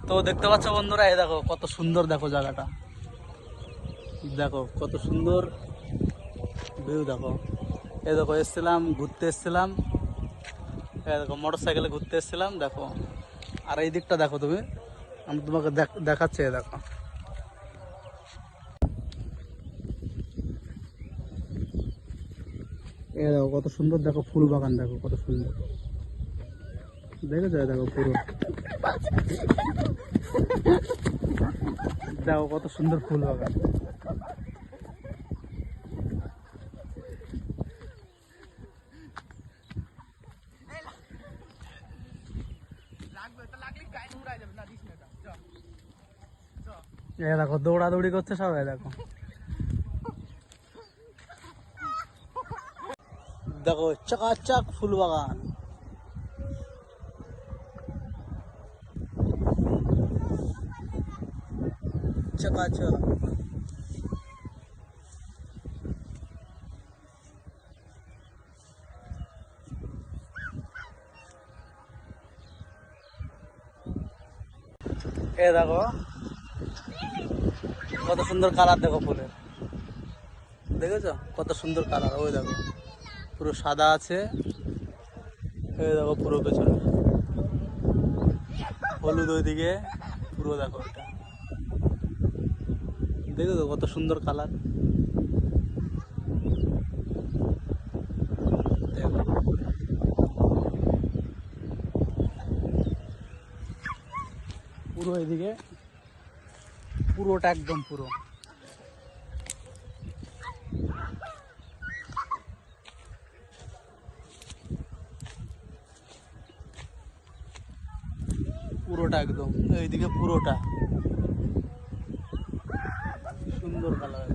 তো দেখতে পাচ্ছ বন্ধুরা, এই দেখো কত সুন্দর, দেখো জায়গাটা, দেখো কত সুন্দর ভিউ, দেখো এই দেখো এসছিলাম ঘুরতে এসছিলাম, এই দেখো মোটর সাইকেলে ঘুরতে এসছিলাম, দেখো আর এই দিকটা দেখো তুমি, আমি তোমাকে দেখাচ্ছি, এই দেখো এই দেখো কত সুন্দর, দেখো ফুল বাগান, দেখো কত সুন্দর, দেখেছো? দেখো পুরো, দেখো কত সুন্দর ফুল বাগান। দেখো দৌড়াদৌড়ি করছে সবাই, দেখো দেখো চকাচক ফুল বাগান, চকাচক। এ দেখো কত সুন্দর কালার, দেখো ফুলের, দেখেছো কত সুন্দর কালার, ওই দেখো পুরো সাদা আছে, এই দেখো পুরো পেছনে হলুদ, ওইদিকে পুরো দেখো, এটা দেখেছো কত সুন্দর কালার, দেখো পুরো এদিকে পুরোটা একদম পুরো, পুরোটা একদম এইদিকে পুরোটা সুন্দর কালার।